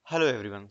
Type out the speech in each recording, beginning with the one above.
Hello everyone.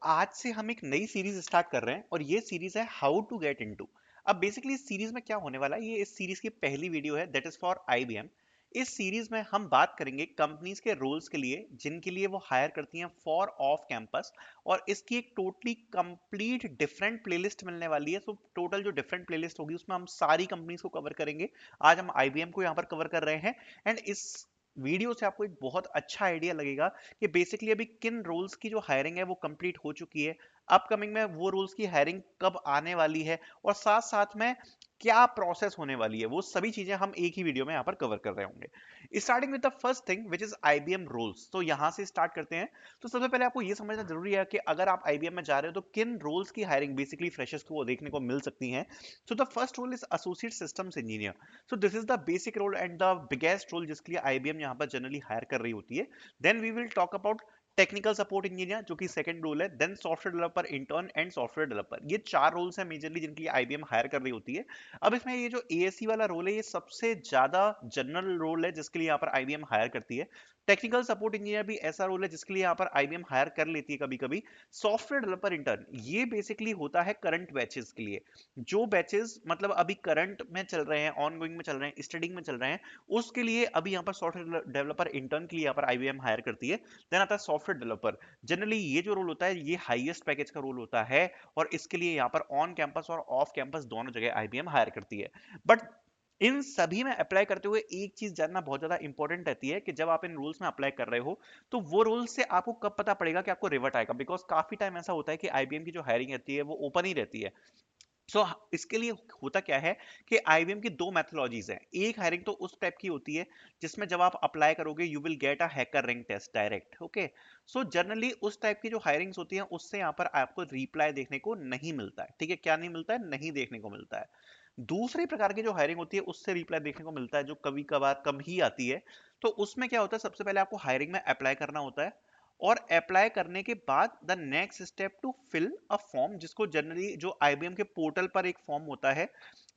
आज से हम एक नई सीरीज स्टार्ट कर रहे हैं और ये सीरीज है हाउ टू गेट इनटू। अब बेसिकली इस सीरीज में क्या होने वाला है, ये इस सीरीज की पहली वीडियो है, दैट इज फॉर आईबीएम। इस सीरीज में हम बात करेंगे कंपनीज के रोल्स के लिए जिनके लिए वो हायर करती हैं फॉर ऑफ कैंपस। और इसकी एक टोटली कंप्लीट डिफरेंट प्लेलिस्ट मिलने वाली है। सो टोटल जो डिफरेंट प्लेलिस्ट होगी उसमें हम सारी कंपनीज को कवर करेंगे। आज हम आईबीएम को यहाँ पर कवर कर रहे हैं। एंड इस वीडियो से आपको एक बहुत अच्छा आइडिया लगेगा कि बेसिकली अभी किन रोल्स की जो हायरिंग है वो कंप्लीट हो चुकी है, अपकमिंग में वो रोल्स की हायरिंग कब आने वाली है, और साथ साथ में क्या प्रोसेस होने वाली है, वो सभी चीजें हम एक ही वीडियो में यहाँ पर कवर कर रहे होंगे। Starting with the first thing which is IBM roles, तो यहाँ से स्टार्ट करते हैं। तो सबसे पहले आपको ये समझना जरूरी है कि अगर आप आईबीएम में जा रहे हो तो किन रोल्स की हायरिंग बेसिकली फ्रेशर्स को देखने को मिल सकती है। So the first role is associate systems engineer. So this is the basic role and the biggest role जिसके लिए आईबीएम यहाँ पर जनरली हायर कर रही होती है। Then we will talk about technical support engineer जो कि सेकंड रोल है। Then software developer intern and software developer, ये चार रोल्स हैं मेजरली जिनके लिए आईबीएम हायर कर रही होती है। अब इसमें ये जो एएससी वाला रोल है ये सबसे ज्यादा जनरल रोल है जिसके लिए यहाँ पर आईबीएम हायर करती है। टेक्निकल सपोर्ट इंजीनियर भी ऐसा रोल है जिसके लिए यहाँ पर आईबीएम हायर कर लेती है कभी कभी। सॉफ्टवेयर डेवलपर इंटर्न ये बेसिकली होता है करंट बैचेस के लिए, जो बैचेस मतलब अभी करंट में चल रहे हैं, ऑन गोइंग में चल रहे हैं, स्टडिंग में चल रहे हैं, उसके लिए अभी यहाँ पर सॉफ्टवेयर डेवलपर इंटर्न के लिए यहाँ पर आईबीएम हायर करती है। देन आता है सॉफ्टवेयर डेवलपर। जनरली ये जो रोल होता है ये हाईएस्ट पैकेज का रोल होता है और इसके लिए यहाँ पर ऑन कैंपस और ऑफ कैंपस दोनों जगह आईबीएम हायर करती है। बट इन सभी में अप्लाई करते हुए एक चीज जानना बहुत ज्यादा इंपॉर्टेंट रहती है कि जब आप इन रूल्स में अप्लाई कर रहे हो तो वो रूल्स से आपको कब पता पड़ेगा कि आपको रिवर्ट आएगा, बिकॉज काफी टाइम ऐसा होता है कि आईबीएम की जो हायरिंग रहती है वो ओपन ही रहती है। इसके लिए होता क्या है कि आईबीएम की दो मेथोलॉजीज हैं। एक हायरिंग तो उस टाइप की होती है जिसमें जब आप अप्लाई करोगे you will get a hacker rank test direct, okay. So generally उस टाइप की जो हायरिंग्स होती हैं उससे यहाँ पर आपको रिप्लाई देखने को नहीं मिलता है, ठीक है। क्या नहीं मिलता है? नहीं देखने को मिलता है। दूसरे प्रकार की जो हायरिंग होती है उससे रिप्लाई देखने को मिलता है, जो कभी कभार कम ही आती है। तो उसमें क्या होता है, सबसे पहले आपको हायरिंग में अप्लाई करना होता है और अप्लाई करने के बाद the next step to fill a form, जिसको जनरली जो आईबीएम के पोर्टल पर एक फॉर्म होता है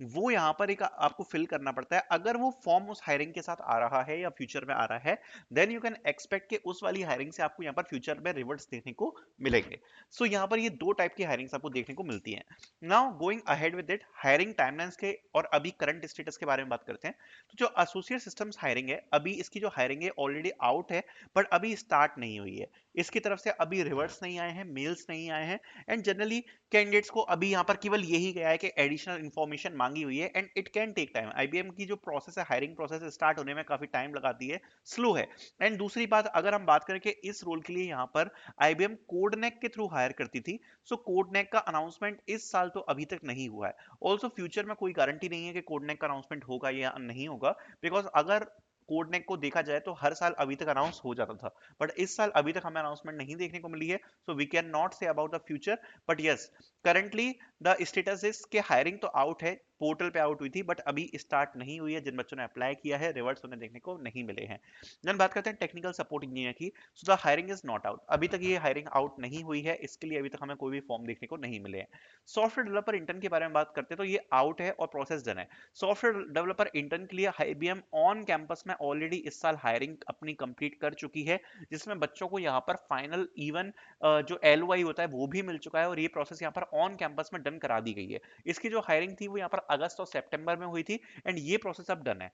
वो यहाँ पर एक आपको फिल करना पड़ता है। अगर वो फॉर्म उस हायरिंग के साथ आ रहा है या फ्यूचर में आ रहा है देन यू कैन एक्सपेक्ट कि उस वाली हायरिंग से आपको यहाँ पर फ्यूचर में रिवर्ट्स देखने को मिलेंगे। सो यहाँ पर ये दो टाइप की हायरिंग्स आपको देखने को मिलती हैं। Now going ahead with it, hiring timelines के और अभी करंट स्टेटस के बारे में बात करते हैं। तो जो एसोसिएट सिस्टम्स हायरिंग है, अभी इसकी जो हायरिंग है ऑलरेडी आउट है बट अभी स्टार्ट नहीं हुई है। इसकी तरफ से अभी रिवर्ट्स नहीं आए हैं, मेल्स नहीं आए हैं। एंड जनरली कैंडिडेट्स को अभी यहाँ पर केवल यही गया है कि एडिशनल इन्फॉर्मेशन मांगी हुई है and it can take time. IBM की जो प्रोसेस है, हायरिंग प्रोसेस स्टार्ट होने में काफी टाइम लगाती है, स्लो है। एंड दूसरी बात, अगर हम बात करें कि इस रोल के लिए यहाँ पर आईबीएम कोडनेक के थ्रू हायर करती थी। सो कोडनेक का अनाउंसमेंट इस साल तो अभी तक नहीं हुआ है। ऑल्सो फ्यूचर में कोई गारंटी नहीं है कि कोडनेक का अनाउंसमेंट होगा या नहीं होगा, बिकॉज अगर कोडनेक को देखा जाए तो हर साल अभी तक अनाउंस हो जाता था, बट इस साल अभी तक हमें अनाउंसमेंट नहीं देखने को मिली है। So we can not say about the future, but yes currently the status is के हायरिंग तो आउट है, पोर्टल पे आउट हुई थी बट अभी स्टार्ट नहीं हुई है। जिन बच्चों ने अप्लाई किया है रिवर्ट्स उन्हें देखने को नहीं मिले हैं। देन बात करते हैं टेक्निकल सपोर्ट इंजीनियर की। So the hiring is not out, अभी तक ये हायरिंग आउट नहीं हुई है, इसके लिए अभी तक हमें कोई भी फॉर्म देखने को नहीं मिले हैं। सॉफ्टवेयर डेवलपर इंटर्न के बारे में बात करते हैं तो ये आउट है और प्रोसेस डन है। सॉफ्टवेयर डेवलपर इंटर्न के लिए आईबीएम ऑन कैंपस में ऑलरेडी इस साल हायरिंग अपनी कंप्लीट कर चुकी है, जिसमें बच्चों को यहाँ पर फाइनल इवन जो एलओआई होता है वो भी मिल चुका है और ये प्रोसेस यहाँ पर ऑन कैंपस में डन करा दी गई है। इसकी जो हायरिंग थी वो यहाँ पर अगस्त और सितंबर में हुई थी एंड ये प्रोसेस अब डन है।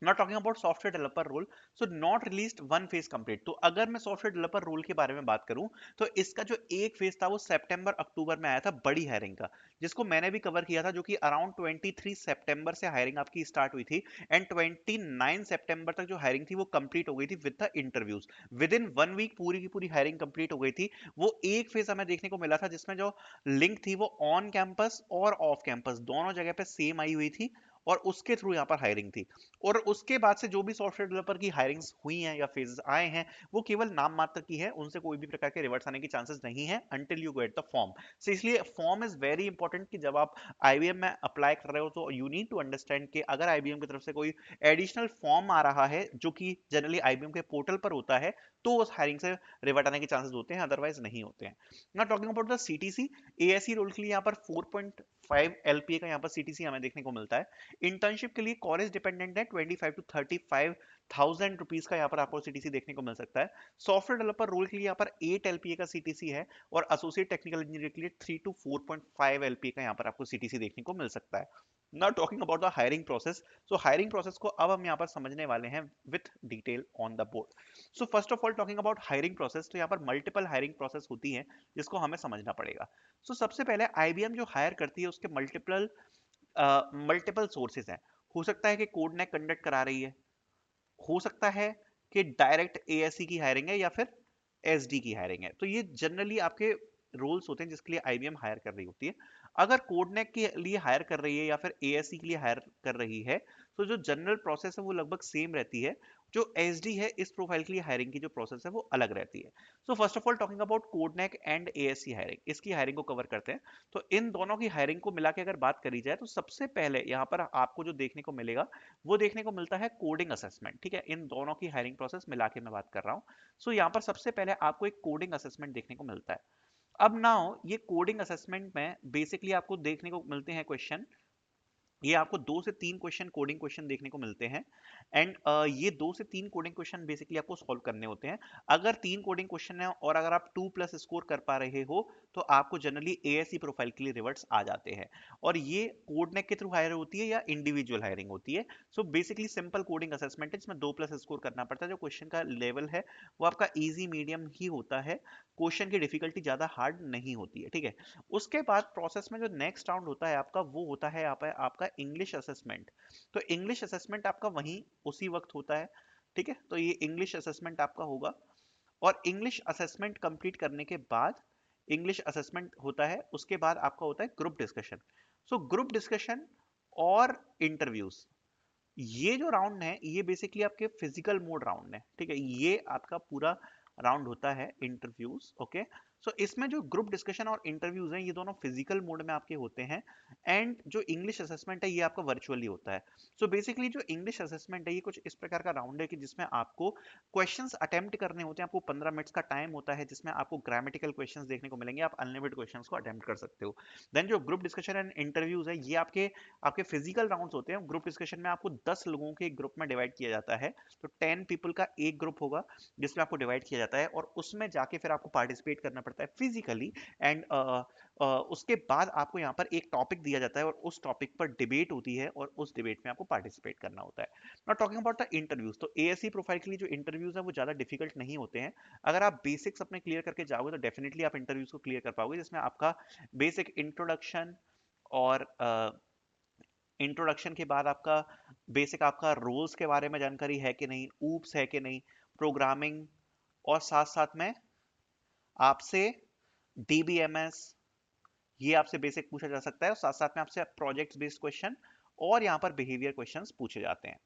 Not talking about software developer role, so not released one phase complete। तो अगर मैं सॉफ्टवेयर डेवलपर रोल के बारे में बात करूं तो इसका जो एक फेज था वो सितंबर अक्टूबर में आया था, बड़ी हायरिंग का, जिसको मैंने भी कवर किया था, जो कि अराउंड 23 सितंबर से हायरिंग आपकी स्टार्ट हुई थी एंड 29 सितंबर तक जो हायरिंग थी वो कंप्लीट हो गई थी with the interviews. Within 1 week पूरी की पूरी हायरिंग कंप्लीट हो गई थी। वो एक फेज हमें देखने को मिला था जिसमें जो लिंक थी वो ऑन कैंपस और ऑफ कैंपस दोनों जगह पे सेम आई हुई थी और उसके थ्रू यहाँ पर हायरिंग थी। और उसके बाद से जो भी सॉफ्टवेयर डेवलपर की हायरिंग्स हुई हैं या फेजेस आए हैं वो केवल नाम मात्र की है, उनसे कोई भी प्रकार के रिवर्ट्स आने की चांसेस नहीं है until you get the form. So इसलिए फॉर्म इज वेरी इंपॉर्टेंट कि जब आप आईबीएम में अप्लाई कर रहे हो तो यू नीड टू अंडरस्टैंड कि अगर आईबीएम की तरफ से कोई एडिशनल फॉर्म आ रहा है जो कि जनरली आईबीएम के पोर्टल पर होता है तो उस हायरिंग से रिवर्ट आने के चांसेस होते हैं, अदरवाइज नहीं होते हैं। Not talking about the CTC, ASC role के लिए यहाँ पर 4.5 एलपीए का यहाँ पर सीटीसी हमें देखने को मिलता है। इंटर्नशिप के लिए कॉलेज डिपेंडेंट है, 25 to 35 ₹1000 का यहाँ पर आपको सीटीसी देखने को मिल सकता है। सॉफ्टवेयर डेवलपर रोल के लिए यहाँ पर 8 एलपीए का सीटीसी है और एसोसिएट टेक्निकल इंजीनियर के लिए 3 to 4.5 एलपीए का यहाँ पर आपको सीटीसी देखने को मिल सकता है। Now talking about the hiring process, so hiring process को अब हम यहाँ पर समझने वाले हैं with detail on the board. So first of all talking about hiring process, तो यहाँ पर मल्टीपल हायरिंग प्रोसेस होती है जिसको हमें समझना पड़ेगा। सो सबसे पहले आईबीएम जो हायर करती है उसके मल्टीपल मल्टीपल सोर्सेज हैं। हो सकता है कि कोडनेक कंडक्ट करा रही है, हो सकता है कि डायरेक्ट एएससी की हायरिंग है या फिर एसडी की हायरिंग है। तो ये जनरली आपके रोल्स होते हैं जिसके लिए आईबीएम हायर कर रही होती है। अगर कोडनेक के लिए हायर कर रही है या फिर एएससी के लिए हायर कर रही है तो जो जनरल प्रोसेस है वो लगभग सेम रहती है। जो एसडी है इस प्रोफाइल के लिए हायरिंग की जो प्रोसेस है वो अलग रहती है। So first of all talking about Codenek and ASC hiring, इसकी हायरिंग को कवर करते हैं। तो इन दोनों की हायरिंग को मिला के अगर बात करी जाए तो सबसे पहले यहाँ पर आपको जो देखने को मिलेगा वो देखने को मिलता है कोडिंग असेसमेंट। ठीक है, इन दोनों की हायरिंग प्रोसेस मिला के मैं बात कर रहा हूँ। सो यहाँ पर सबसे पहले आपको एक कोडिंग असेसमेंट देखने को मिलता है। अब नाउ ये कोडिंग असेसमेंट में बेसिकली आपको देखने को मिलते हैं क्वेश्चन, ये आपको 2 से 3 क्वेश्चन कोडिंग क्वेश्चन देखने को मिलते हैं। एंड ये 2 से 3 कोडिंग क्वेश्चन बेसिकली आपको सॉल्व करने होते हैं। अगर 3 कोडिंग क्वेश्चन है और अगर आप 2+ स्कोर कर पा रहे हो तो आपको जनरली एएससी प्रोफाइल के लिए रिवर्ट्स आ जाते हैं। और ये कोडनेक के थ्रू हायर होती है या इंडिविजुअल हायरिंग होती है। So basically simple coding assessment है जिसमें 2+ स्कोर करना पड़ता है। जो क्वेश्चन का लेवल है वो आपका ईजी मीडियम ही होता है, क्वेश्चन की डिफिकल्टी ज्यादा हार्ड नहीं होती है। ठीक है, उसके बाद प्रोसेस में जो नेक्स्ट राउंड होता है आपका वो होता है यहाँ पे आपका इंग्लिश असेसमेंट। तो इंग्लिश असेसमेंट आपका वहीं उसी वक्त होता है। ठीक है, तो ये इंग्लिश असेसमेंट आपका होगा और इंग्लिश असेसमेंट कंप्लीट करने के बाद इंग्लिश असेसमेंट होता है, उसके बाद आपका होता है group discussion. So group discussion और इंटरव्यूज, ये जो राउंड है ये बेसिकली आपके फिजिकल मोड राउंड है। ठीक है, ये आपका पूरा राउंड होता है इंटरव्यूज। ओके, सो इसमें जो ग्रुप डिस्कशन और इंटरव्यूज हैं ये दोनों फिजिकल मोड में आपके होते हैं। एंड जो इंग्लिश असेसमेंट है ये आपका वर्चुअली होता है। सो बेसिकली जो इंग्लिश असेसमेंट है ये कुछ इस प्रकार का राउंड है कि जिसमें आपको क्वेश्चंस अटेम्प्ट करने होते हैं। आपको 15 मिनट्स का टाइम होता है जिसमें आपको ग्रामेटिकल क्वेश्चंस देखने को मिलेंगे, आप अनलिमिटेड क्वेश्चंस को अटेम्प्ट कर सकते हो। देन जो ग्रुप डिस्कशन एंड इंटरव्यूज है ये आपके आपके फिजिकल राउंड्स होते हैं। ग्रुप डिस्कशन में आपको 10 लोगों के एक ग्रुप में डिवाइड किया जाता है। तो 10 पीपल का एक ग्रुप होगा जिसमें आपको डिवाइड किया जाता है और उसमें जाके फिर आपको पार्टिसिपेट करना पड़ता है फिजिकली। एंड उसके बाद आपको यहाँ पर एक टॉपिक दिया जाता है और उस टॉपिक पर डिबेट होती है और उस डिबेट में आपको पार्टिसिपेट करना होता है। Not talking about the interviews, तो एएससी प्रोफाइल के लिए जो इंटरव्यूज है वो ज़्यादा डिफिकल्ट नहीं होते हैं। अगर आप बेसिक्स अपने क्लियर करके जाओगे तो डेफिनेटली आप इंटरव्यूज को क्लियर कर पाओगे, जिसमें आपका बेसिक इंट्रोडक्शन और इंट्रोडक्शन के बाद आपका बेसिक आपका रोल्स के बारे में जानकारी है कि नहीं, ऊप्स है कि नहीं, प्रोग्रामिंग, और साथ साथ में आपसे डीबीएमएस ये आपसे बेसिक पूछा जा सकता है और साथ साथ में आपसे प्रोजेक्ट बेस्ड क्वेश्चन और यहाँ पर बिहेवियर क्वेश्चंस पूछे जाते हैं।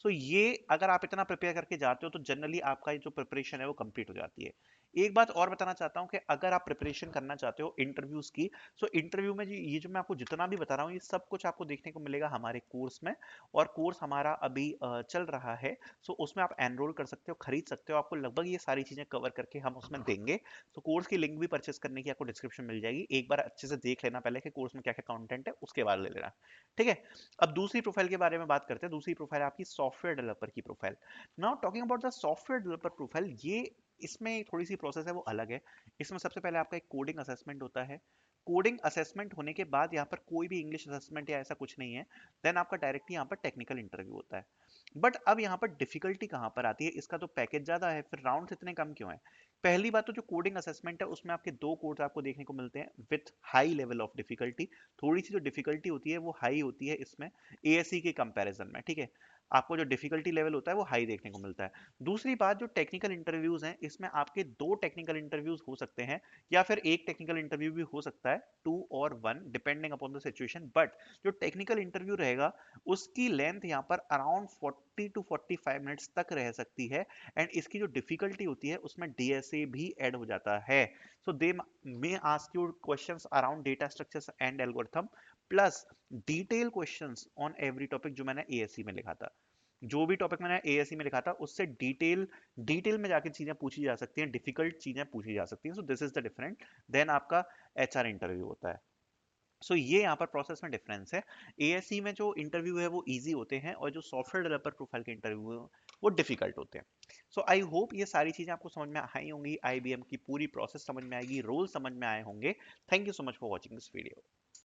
सो ये अगर आप इतना प्रिपेयर करके जाते हो तो जनरली आपका जो प्रिपरेशन है वो कंप्लीट हो जाती है। एक बात और बताना चाहता हूँ कि अगर आप प्रिपरेशन करना चाहते हो इंटरव्यूज की, सो इंटरव्यू में ये जो मैं आपको जितना भी बता रहा हूँ ये सब कुछ आपको देखने को मिलेगा हमारे कोर्स में। और कोर्स हमारा अभी चल रहा है। सो उसमें आप एनरोल कर सकते हो, खरीद सकते हो, आपको लगभग ये सारी चीजें कवर करके हम उसमें देंगे। तो कोर्स की लिंक भी परचेस करने की आपको डिस्क्रिप्शन मिल जाएगी, एक बार अच्छे से देख लेना पहले कि कोर्स में क्या क्या कंटेंट है, उसके बाद ले लेना। ठीक है, अब दूसरी प्रोफाइल के बारे में बात करते हैं। दूसरी प्रोफाइल आपकी सॉफ्टवेयर डेवलपर की profile. Now talking about the software developer profile, ये इसमें थोड़ी सी प्रोसेस है वो अलग है। इसमें सबसे पहले आपका एक कोडिंग असेसमेंट होता है। कोडिंग असेसमेंट होने के बाद यहाँ पर कोई भी इंग्लिश असेसमेंट या ऐसा कुछ नहीं है। देन आपका डायरेक्टली यहाँ पर टेक्निकल इंटरव्यू होता है। बट अब यहाँ पर डिफिकल्टी कहाँ पर आती है, इसका तो पैकेज ज्यादा है फिर राउंड इतने कम क्यों है। पहली बात तो जो कोडिंग असेसमेंट है उसमें आपके 2 कोड्स आपको देखने को मिलते हैं with high level of difficulty. थोड़ी सी जो डिफिकल्टी होती है वो हाई होती है इसमें एएससी के कंपैरिजन में। ठीक है, आपको जो डिफिकल्टी लेवल होता है वो हाई देखने को मिलता है। दूसरी बात, जो टेक्निकल इंटरव्यूज हैं इसमें आपके 2 टेक्निकल इंटरव्यूज हो सकते हैं या फिर एक टेक्निकल इंटरव्यू भी हो सकता है, 2 और 1 depending upon the situation. But जो टेक्निकल इंटरव्यू रहेगा उसकी लेंथ यहाँ पर अराउंड 40 to 45 मिनट्स तक रह सकती है। एंड इसकी जो डिफिकल्टी होती है उसमें डीएसए भी ऐड हो जाता है। So they may ask you questions around data structures and algorithm plus detail questions on every topic, जो मैंने एएससी में लिखा था। जो भी टॉपिक मैंने एएससी में लिखा था उससे डिटेल डिटेल में जाके चीजें पूछी जा सकती हैं, डिफिकल्ट चीजें पूछी जा सकती हैं। So this is the different. Then आपका एचआर इंटरव्यू होता है। ये यहाँ पर प्रोसेस में डिफरेंस है। एएससी में जो इंटरव्यू है वो इजी होते हैं और जो सॉफ्टवेयर डेवलपर प्रोफाइल के इंटरव्यू वो डिफिकल्ट होते हैं। सो आई होप ये सारी चीजें आपको समझ में आई होंगी, आईबीएम की पूरी प्रोसेस समझ में आएगी, रोल समझ में आए होंगे। Thank you so much for watching this video.